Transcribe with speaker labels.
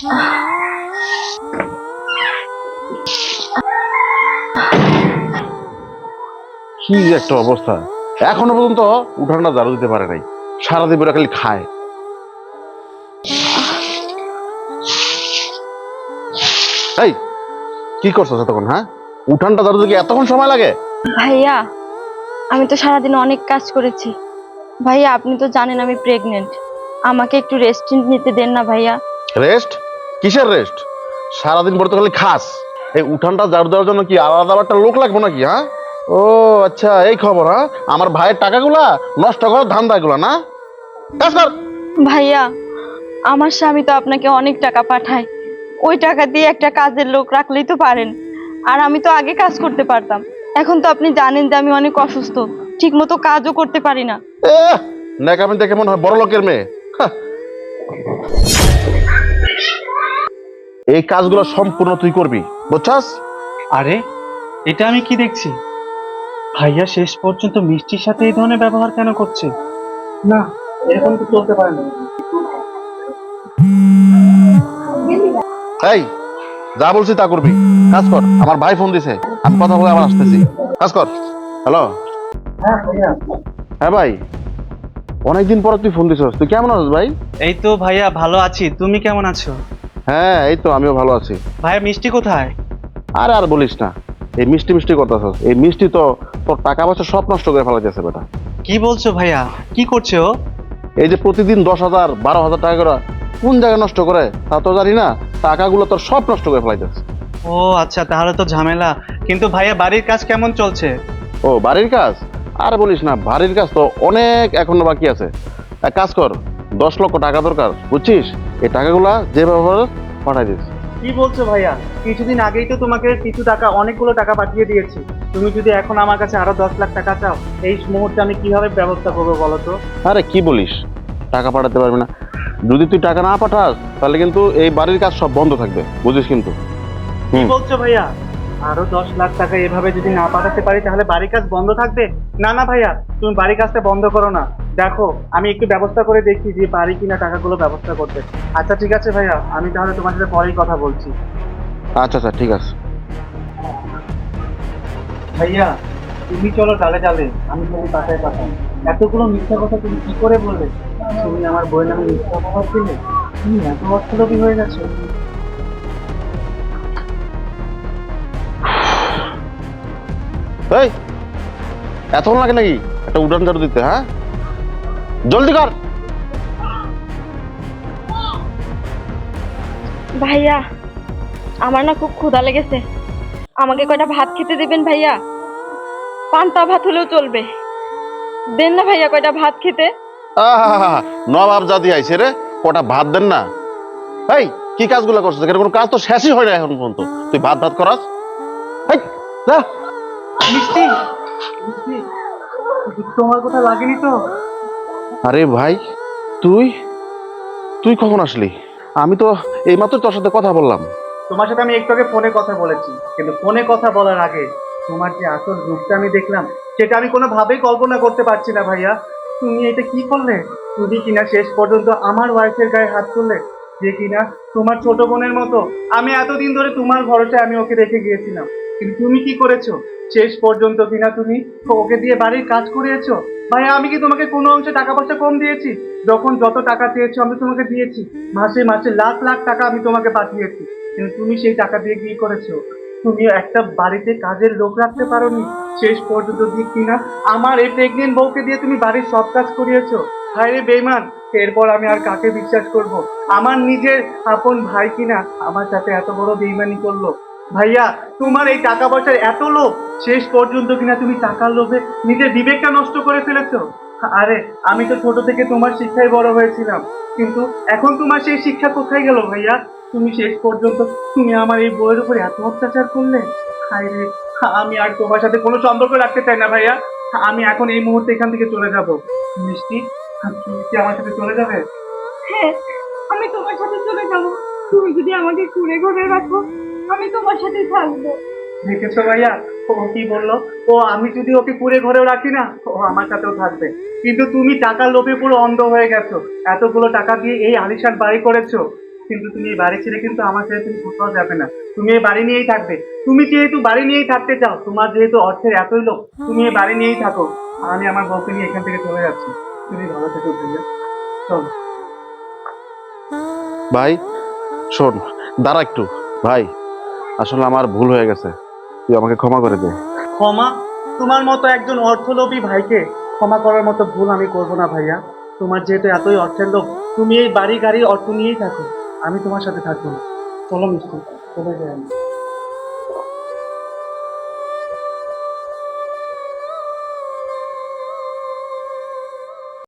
Speaker 1: কি একটা অবস্থা, এখনো পর্যন্ত উঠানটা ঝাড়ু দিতে পারে নাই, সারাদিন বেলা খালি খায়। এই কি করছো এতক্ষণ? হ্যাঁ, উঠানটা ঝাড়ু দিতে এতক্ষণ সময় লাগে?
Speaker 2: ভাইয়া, আমি তো সারাদিন অনেক কাজ করেছি। ভাইয়া, আপনি তো জানেন আমি প্রেগনেন্ট। আমাকে একটু রেস্ট নিতে দেন না ভাইয়া।
Speaker 1: রেস্ট? কিসের রেস্ট? সারাদিন পরে তো খালি খাস। এই উঠানটা ঝাড়ু দেওয়ার জন্য কি আলাদা একটা লোক লাগবে নাকি? হ্যাঁ, ও আচ্ছা, এই খবর। হ্যাঁ, আমার ভাইয়ের টাকাগুলা নষ্ট করার ধান্দাগুলা না? কাজ কর।
Speaker 2: ভাইয়া, আমার স্বামী তো আপনাকে অনেক টাকা পাঠায়। ওই টাকা দিয়ে একটা কাজের লোক রাখলেই তো পারেন। আর আমি তো আগে কাজ করতে পারতাম। এখন তো আপনি জানেন যে আমি অনেক অসুস্থ, ঠিক মতো কাজও করতে পারি না।
Speaker 1: নেকামি দেখে মনে হয় বড় লোকের মেয়ে। হ্যাঁ, এই কাজগুলো সম্পূর্ণ তুই করবি, বুঝছাস?
Speaker 3: আরে, এটা আমি কি দেখছি? ভাইয়া শেষ পর্যন্ত মিষ্টির সাথে এই ধরনের ব্যবহার কেন করছে? না, এরকম তো চলতে পারে না।
Speaker 1: এই, যা বলছি তা করবি। কাজ কর। আমার ভাই ফোন দিছে, আমি কথা বলে আবার আসতেছি। কাজ কর। হ্যালো।
Speaker 3: হ্যাঁ ভাইয়া।
Speaker 1: হ্যাঁ ভাই, অনেকদিন পর তুই ফোন দিছস। তুই কেমন আছিস ভাই?
Speaker 3: এই তো ভাইয়া ভালো আছি, তুমি কেমন আছো?
Speaker 1: হ্যাঁ, এই তো আমিও ভালো আছি।
Speaker 3: ভাইয়া মিষ্টি কোথায়?
Speaker 1: আর বলিস না, এই মিষ্টি মিষ্টি করতেছস। এই মিষ্টি তো তোর টাকা পয়সা সব নষ্ট করে ফেলাইতেছে বেটা।
Speaker 3: কি বলছো ভাইয়া? কি করছে ও?
Speaker 1: এই যে প্রতিদিন 10,000 12,000 টাকা করে কোন জায়গায় নষ্ট করে তা তো জানি না, টাকাগুলো তোর সব নষ্ট করে ফেলাইতেছে।
Speaker 3: ও আচ্ছা, তাহলে তো ঝামেলা। কিন্তু ভাইয়া বাড়ির কাজ কেমন চলছে?
Speaker 1: ও বাড়ির কাজ? আর বলিস না, বাড়ির কাজ তো অনেক এখনো বাকি আছে। এক কাজ কর, 10 লক্ষ টাকা দরকার, বুঝছিস? এই টাকাগুলা যেভাবে পাঠাই দিস।
Speaker 3: কি বলছো ভাইয়া? কিছুদিন আগেই তো তোমাকে কিছু টাকা, অনেকগুলো টাকা পাঠিয়ে দিয়েছি। তুমি যদি এখন আমার কাছে আরো 10 লাখ টাকা চাও, এই মুহূর্তে আমি কিভাবে ব্যবস্থা করবো বলো তো?
Speaker 1: আরে কি বলিস, টাকা পাঠাতে পারবি না? যদি তুই টাকা না পাঠাস তাহলে কিন্তু এই বাড়ির কাজ সব বন্ধ থাকবে, বুঝিস কিন্তু।
Speaker 3: কি বলছো ভাইয়া? আরো 10 লাখ টাকা এভাবে যদি না পাঠাতে পারি তাহলে বাড়ির কাজ বন্ধ থাকবে? না না ভাইয়া, তুমি বাড়ির কাজটা বন্ধ করো না। দেখো, আমি একটু ব্যবস্থা করে দেখি যে বাড়ি কিনা টাকাগুলো ব্যবস্থা করতে। আচ্ছা ঠিক আছে ভাইয়া, আমি তাহলে তোমার সাথে পরেই কথা বলছি।
Speaker 1: আচ্ছা আচ্ছা, ঠিক আছে।
Speaker 3: ভাইয়া, তুমি চলো ডালে ডালে, আমি তুমি পাঠায় পাঠাই। এতগুলো মিথ্যা কথা তুমি কি করে বললে? তুমি আমার বইয়ের নামে মিথ্যা অপবাদ দিলে। তুমি এত অর্থলোভী হয়ে গেছো?
Speaker 1: এই, এতক্ষণ লাগে নাকি একটা উড়ান ঝাড়ু দিতে? হ্যাঁ, জলদি কর।
Speaker 2: ভাইয়া, আমার না খুব ক্ষুধা লেগেছে। আমাকে কয়টা ভাত খেতে দিবেন ভাইয়া? পান্তা ভাত হলেও চলবে। দেন না ভাইয়া কয়টা ভাত খেতে।
Speaker 1: আহা, নবাব জাতি আইছে রে, কটা ভাত দেন না? এই কি কাজগুলো করছিস? এখানে কোনো কাজ তো শেষই হয় না এখন পর্যন্ত, তুই ভাত ভাত করাস। এই, যা।
Speaker 3: মিষ্টি, মিষ্টি, তোমার কথা লাগেনি তো?
Speaker 1: আরে ভাই, তুই তুই কখন আসলি? আমি তো এইমাত্র তোর সাথে কথা বললাম।
Speaker 3: তোমার সাথে আমি একটু আগে ফোনে কথা বলেছি, কিন্তু ফোনে কথা বলার আগে তোমার যে আসল রূপটা আমি দেখলাম, সেটা আমি কোনোভাবেই কল্পনা করতে পারছি না ভাইয়া। তুমি এটা কি করলে? তুমি কিনা শেষ পর্যন্ত আমার ওয়াইফের গায়ে হাত তুললে, যে কিনা তোমার ছোট বোনের মতো। আমি এতদিন ধরে তোমার ভরসায় আমি ওকে রেখে গিয়েছিলাম, কিন্তু তুমি কি করেছো? শেষ পর্যন্ত কিনা তুমি ওকে দিয়ে বাড়ির কাজ করিয়েছো। ভাইয়া, আমি কি তোমাকে কোনো অংশে টাকা পয়সা কম দিয়েছি? যখন যত টাকা চেয়েছো আমি তোমাকে দিয়েছি। মাসে মাসে লাখ লাখ টাকা আমি তোমাকে পাঠিয়েছি, কিন্তু তুমি সেই টাকা দিয়ে কি করেছো? তুমি একটা বাড়িতে কাজের লোক রাখতে পারোনি। শেষ পর্যন্ত দিয়ে কিনা আমার এই প্রেগনেন্ট বউকে দিয়ে তুমি বাড়ির সব কাজ করিয়েছো। হায় রে বেইমান, এরপর আমি আর কাকে বিশ্বাস করব? আমার নিজের আপন ভাই কিনা আমার সাথে এত বড় বেইমানি করলো। ভাইয়া, তোমার এই টাকা পয়সার এত লোভ, শেষ পর্যন্ত কিনা তুমি টাকার লোভে নিজের বিবেকটা নষ্ট করে ফেলেছো। আরে, আমি তো ছোট থেকে তোমার শিক্ষায় বড় হয়েছিলাম, কিন্তু এখন তোমার সেই শিক্ষা কোথায় গেল ভাইয়া? তুমি শেষ পর্যন্ত তুমি আমার এই বইয়ের উপর এত অত্যাচার করলে। হায় রে, আমি আর তোমার সাথে কোনো সম্পর্ক রাখতে চাই না ভাইয়া। আমি এখন এই মুহূর্তে এখান থেকে চলে যাব। মিষ্টি, তুমি কি আমার সাথে চলে যাবে?
Speaker 2: হ্যাঁ, আমি তোমার সাথে চলে যাব। তুমি যদি আমাকে কুড়ে ঘরে রাখো, আমি তোমার সাথে থাকবো।
Speaker 3: দেখেছো ভাইয়া, ও কি বললো? ও আমি যদি ওকে কুড়ে ঘরেও রাখি না, ও আমার সাথেও থাকবে। কিন্তু তুমি টাকার লোভে পুরো অন্ধ হয়ে গেছো। এতগুলো টাকা দিয়ে এই আলিশান বাড়ি করেছো, কিন্তু তুমি এই বাড়ি ছেড়ে কিন্তু আমার ছেড়ে তুমি কোথাও যাবে না। তুমি এই বাড়ি নিয়েই থাকবে। তুমি যেহেতু বাড়ি নিয়েই থাকতে চাও, তোমার যেহেতু অর্থের এতই লোক, তুমি এই বাড়ি নিয়েই থাকো। আর আমি আমার বউকে নিয়ে এখান থেকে চলে যাচ্ছি। তুমি ভালো থেকো ভাইয়া, চলো।
Speaker 1: ভাই শোন, দাঁড়া একটু। ভাই আসলে আমার ভুল হয়ে গেছে, তুই আমাকে ক্ষমা করে দে।
Speaker 3: ক্ষমা? তোমার মতো একজন অর্থলোভী ভাইকে ক্ষমা করার মতো ভুল আমি করবো না ভাইয়া। তোমার যেহেতু এতই অর্থের লোভ, তুমি এই বাড়ি গাড়ি অর্থ নিয়েই থাকো, আমি তোমার সাথে থাকবো না। চলো মিষ্টি, চলে যাই আমি।